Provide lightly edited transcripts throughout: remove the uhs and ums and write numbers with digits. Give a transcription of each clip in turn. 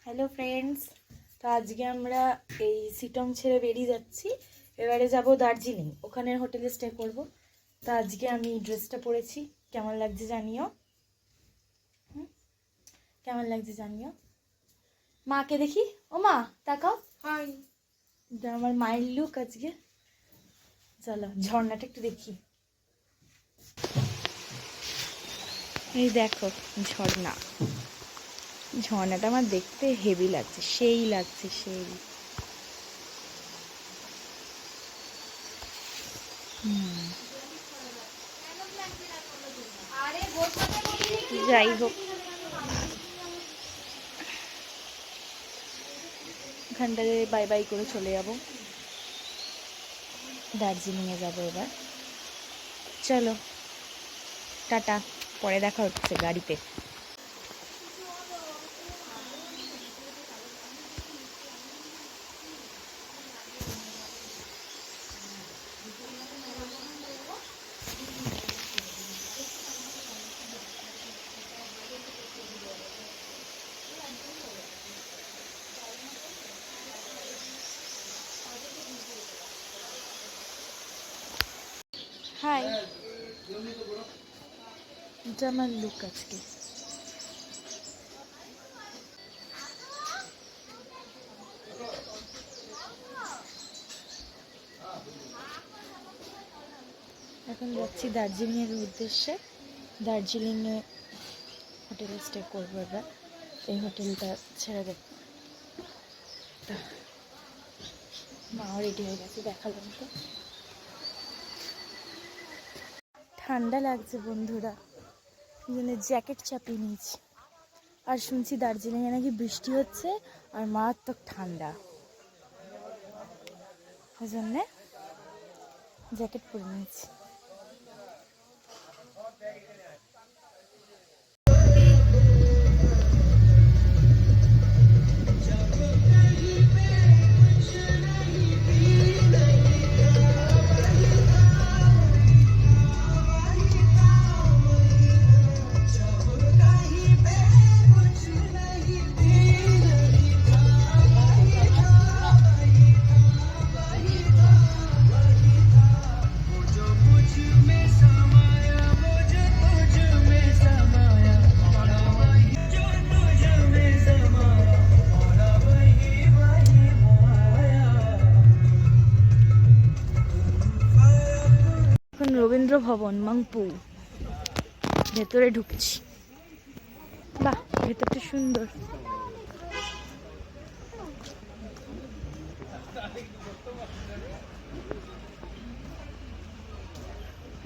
Hello friends, তো আজকে আমরা এই সিটং ছেড়ে বেরিয়ে যাচ্ছি। এবারে যাব দার্জিলিং, ওখানের হোটেলে স্টে করব। তো আজকে আমি ড্রেসটা পরেছি, কেমন লাগছে জানিও। কেমন লাগছে জানিও। মাকে দেখি, ও মা তাকাও। হাই, এটা আমার মায়ের লুক আজকে। চলো ঝর্ণাটা একটু দেখি। এই দেখো ঝর্ণা, ঝর্ণাটা আমার দেখতে হেভি লাগছে, সেই লাগছে সেই। যাই হোক, এখানটাতে বাই বাই করে চলে যাব, দার্জিলিংয়ে যাব এবার। চলো টাটা, পরে দেখা হচ্ছে গাড়িতে। হাই, এটা আমার লুক আজকে। এখন যাচ্ছি দার্জিলিংয়ের উদ্দেশ্যে। দার্জিলিংয়ে হোটেলে স্টে করবো এবার। এই হোটেলটা ছেড়ে দেব। মাও রেডি হয়ে গেছে, দেখালাম তো। ঠান্ডা লাগছে বন্ধুরা, এই জন্য জ্যাকেট চাপিয়ে নিয়েছি। আর শুনছি দার্জিলিংয়ে নাকি বৃষ্টি হচ্ছে আর মারাত্মক ঠান্ডা, ওই জন্যে জ্যাকেট পরে নিয়েছি। এখন রবীন্দ্র ভবন মাংপু, ভেতরে ঢুকছি। বাহ, ভেতরটা সুন্দর।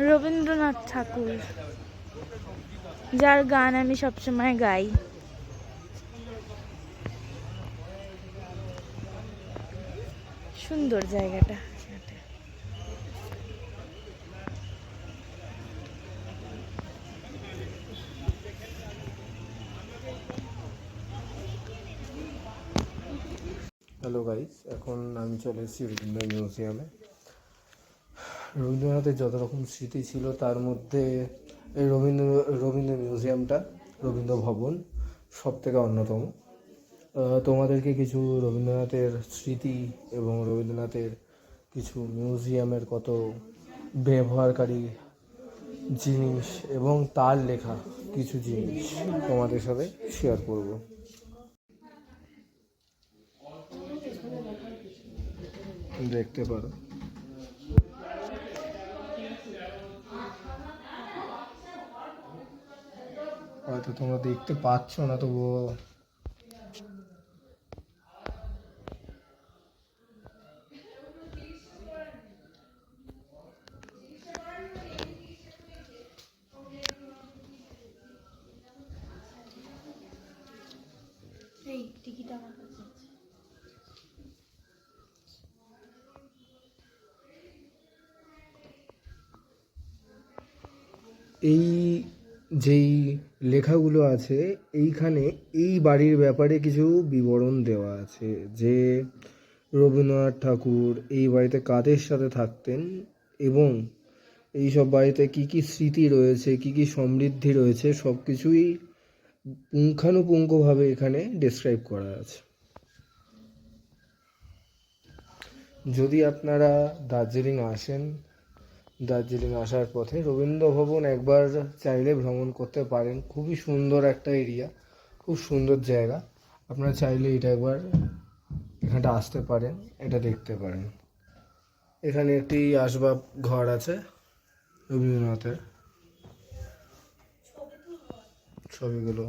রবীন্দ্রনাথ ঠাকুর, যার গান আমি সবসময় গাই। সুন্দর জায়গাটা। হ্যালো গাইস, এখন আমি চলে এসেছি রবীন্দ্র মিউজিয়ামে। রবীন্দ্রনাথের যত রকম স্মৃতি ছিল তার মধ্যে এই রবীন্দ্র মিউজিয়ামটা, রবীন্দ্র ভবন সব থেকে অন্যতম। তোমাদেরকে কিছু রবীন্দ্রনাথের স্মৃতি এবং রবীন্দ্রনাথের কিছু মিউজিয়ামের কত ব্যবহারকারী জিনিস এবং তার লেখা কিছু জিনিস তোমাদের সাথে শেয়ার করব। দেখতে পারো, হয়তো তোমরা দেখতে পাচ্ছ না, তবুও এই টিকিট আমার কাছে আছে। এই যেই লেখাগুলো আছে এইখানে এই বাড়ির ব্যাপারে কিছু বিবরণ দেওয়া আছে, যে রবীন্দ্রনাথ ঠাকুর এই বাড়িতে কাদের সাথে থাকতেন এবং এই সব বাড়িতে কী কী স্মৃতি রয়েছে, কী কী সমৃদ্ধি রয়েছে, সব কিছুই পুঙ্খানুপুঙ্খভাবে এখানে ডেসক্রাইব করা আছে। যদি আপনারা দার্জিলিং আসেন, দার্জিলিং আসার পথে রবীন্দ্র ভবন একবার চাইলে ভ্রমণ করতে পারেন। খুবই সুন্দর একটা এরিয়া, খুব সুন্দর জায়গা। আপনারা চাইলে এটা একবার এখানটা আসতে পারেন, এটা দেখতে পারেন। এখানে একটি আসবাব ঘর আছে রবীন্দ্রনাথের ছবিগুলো।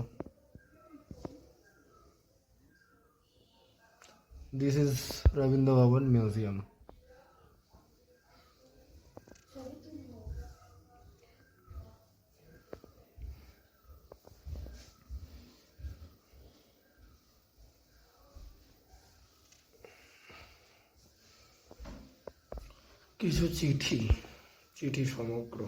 দিস ইজ রবীন্দ্র ভবন মিউজিয়াম। কিছু চিঠি, চিঠি সমগ্র।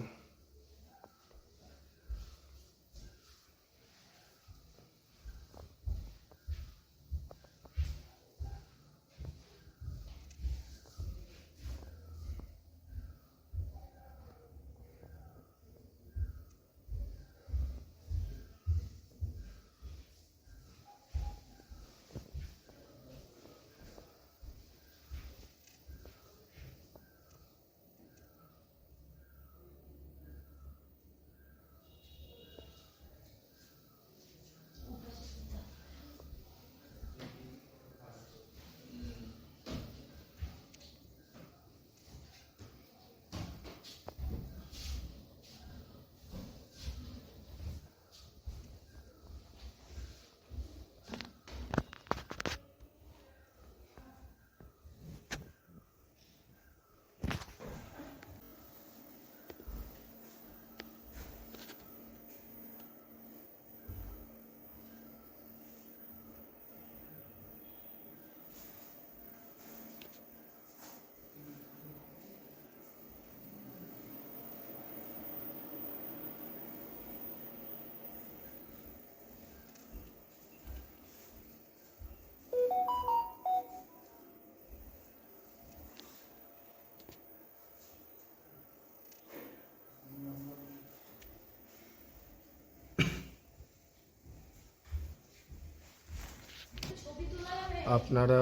আপনারা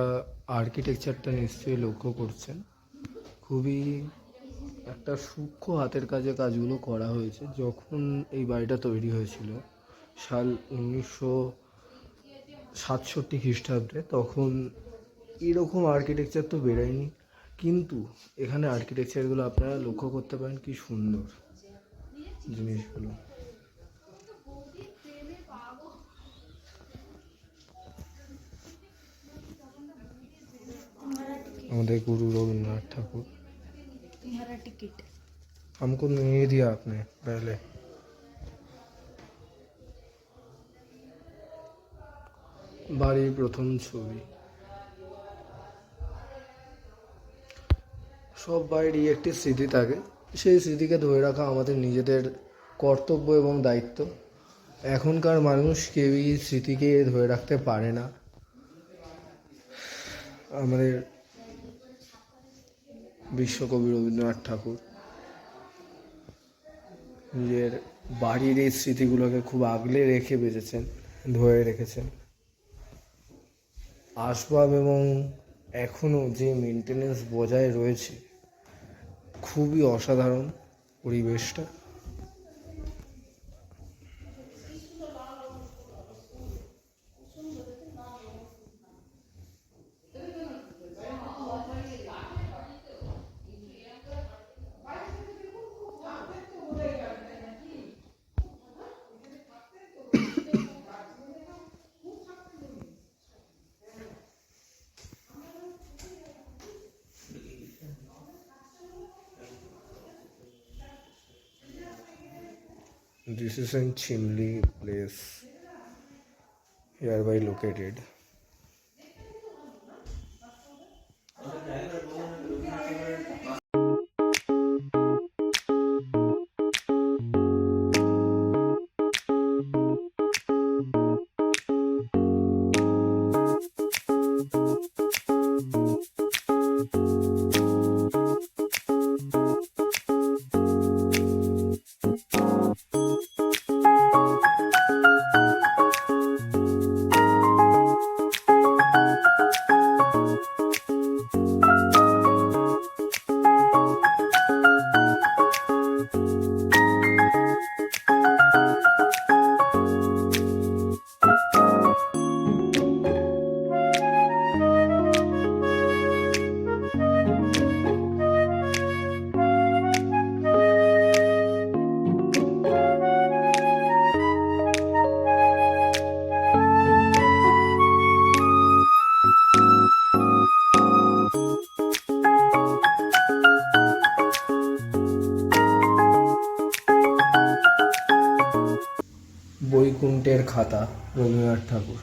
আর্কিটেকচারটা নিশ্চয়ই লক্ষ্য করছেন। খুবই একটা সূক্ষ্ম হাতের কাজে কাজগুলো করা হয়েছে। যখন এই বাড়িটা তৈরি হয়েছিল সাল 1967 খ্রিস্টাব্দে, তখন এরকম আর্কিটেকচার তো বেরোয়নি। কিন্তু এখানে আর্কিটেকচারগুলো আপনারা লক্ষ্য করতে পারেন, কি সুন্দর জিনিসগুলো। আমাদের गुरु रविन्द्रनाथ ठाकुर। तुम्हारा टिकट हमको नहीं दिया आपने पहले। বাড়ির প্রথম ছবি। সব বাড়িরই একটি স্মৃতি থাকে, সেই স্মৃতিকে ধরে রাখা আমাদের নিজেদের কর্তব্য এবং দায়িত্ব। এখনকার মানুষ কেউই স্মৃতিকে ধরে রাখতে পারে না। আমাদের বিশ্বকবি রবীন্দ্রনাথ ঠাকুর নিজের বাড়ির এই স্মৃতিগুলোকে খুব আগলে রেখে বেঁচেছেন, ধরে রেখেছেন। আসবাব এবং এখনও যে মেনটেনেন্স বজায় রয়েছে, খুবই অসাধারণ পরিবেশটা। This is in Chimli place, hereby located. খাতা রবীন্দ্রনাথ ঠাকুর।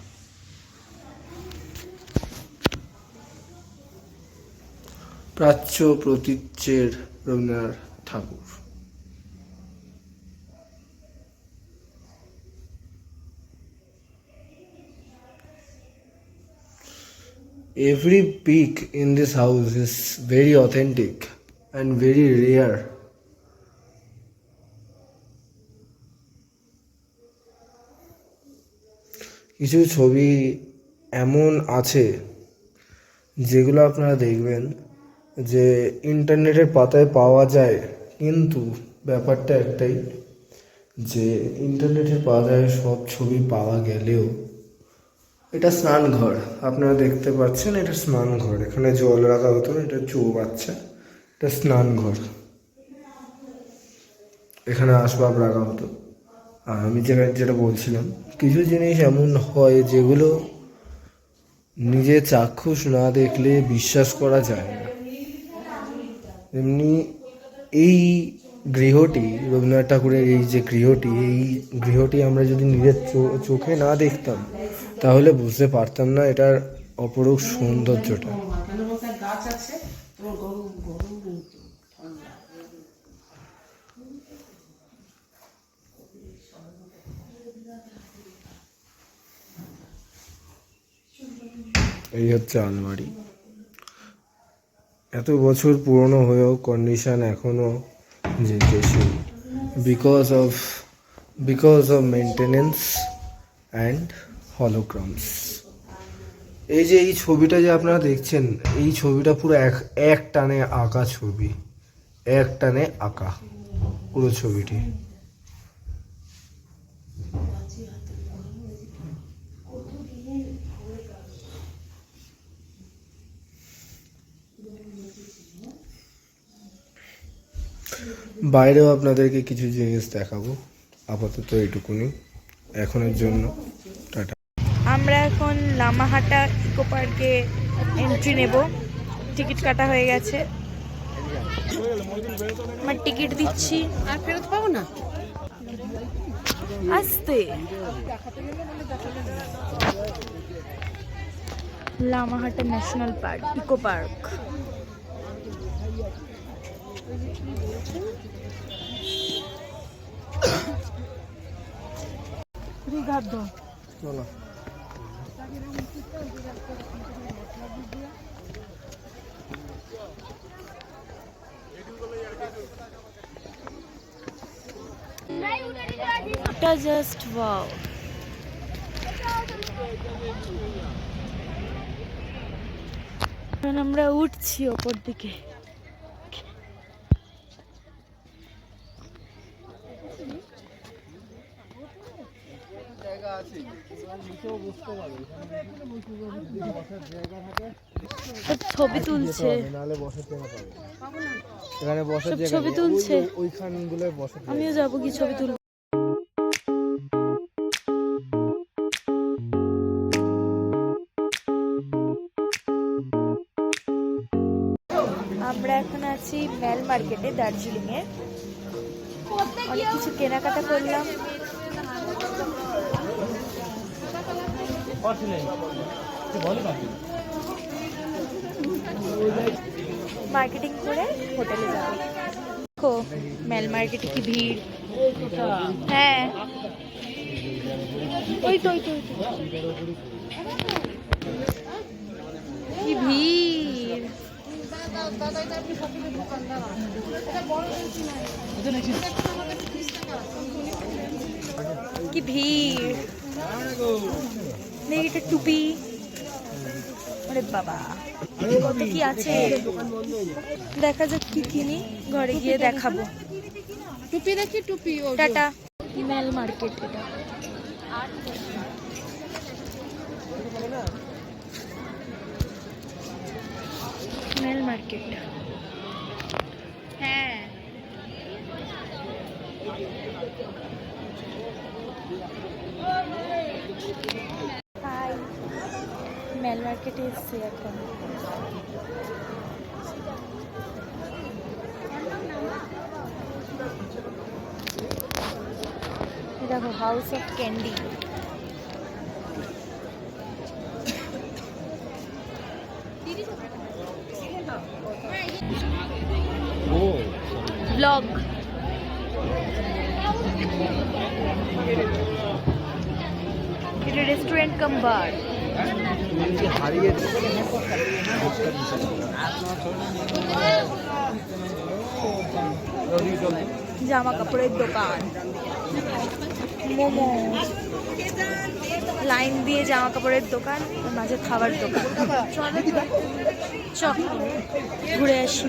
প্রাচ্য প্রতীচ্যের রবীন্দ্রনাথ ঠাকুর। Every peak in this house is very authentic and very rare. কিছু ছবি এমন আছে যেগুলো আপনারা দেখবেন যে ইন্টারনেটের পাতায় পাওয়া যায়, কিন্তু ব্যাপারটা একটাই যে ইন্টারনেটের পাতায় সব ছবি পাওয়া গেলেও এটা স্নানঘর, আপনারা দেখতে পাচ্ছেন এটা স্নানঘর, এখানে জল রাখা হতো, এটা চৌবাচ্চা, এটা স্নানঘর, এখানে আসবাব রাখা হতো। আর আমি যেটা বলছিলাম, কিছু জিনিস এমন হয় যেগুলো নিজে চাক্ষুষ না দেখলে বিশ্বাস করা যায় না। এমনি এই গৃহটি, রবীন্দ্রনাথ ঠাকুরের এই যে গৃহটি আমরা যদি নিজের চোখে না দেখতাম তাহলে বুঝতে পারতাম না এটার অপরূপ সৌন্দর্যটা। এই হচ্ছে আলমারি, এত বছর পুরনো হয়েও কন্ডিশন এখনো যে সেই, বিকজ অফ মেনটেনেন্স অ্যান্ড হলোগ্রামস। এই যে এই ছবিটা যে আপনারা দেখছেন, এই ছবিটা পুরো এক টানে আঁকা ছবি, এক টানে আঁকা পুরো ছবিটি। বাইরেও আপনাদেরকে কিছু জিনিস দেখাবো, আপাতত এইটুকুনি এখনের জন্য, টাটা। আমরা এখন লামাহাটা ইকো পার্কে এন্ট্রি নেব, টিকিট কাটা হয়ে গেছে, আমার টিকিট দিচ্ছি আর ফেরত পাবো না। আসতে। Lamahatta national park, eco park. চলো। এটা জাস্ট ওয়াও। এখন আমরা উঠছি ওপর দিকে। ছবি তুলছে, এখানে বসার সব জায়গা ছবি নেই, তুলছে। ওইখানগুলোয় বসার জায়গা। আমিও যাবো কি ছবি তুলবো। আমরা এখন আছি মেল মার্কেটে, দার্জিলিংয়ে। অনেক কিছু কেনাকাটা করলাম। মার্কেটিং করে হোটেলে যাবো। দেখো মেল মার্কেটে কি ভিড়। হ্যাঁ ওই তো কি ভিড়। কি ভিড়, দেখি এটা টুপি, আরে বাবা কত কি আছে। দেখা যাক কি কিনি, ঘরে গিয়ে দেখাবো। টুপি দেখি, টুপি টাটা। মেল মার্কেট, এটা মেল মার্কেট। হ্যাঁ হাই, মেল মার্কেটে এসছি এখন। দেখো হাউস অফ ক্যান্ডি, ব্লগ এটা রেস্টুরেন্ট কাম বার। জামা কাপড়ের দোকান, মোমো, লাইন দিয়ে জামা কাপড়ের দোকান, মাঝে খাবার দোকান। চল ঘুরে আসি।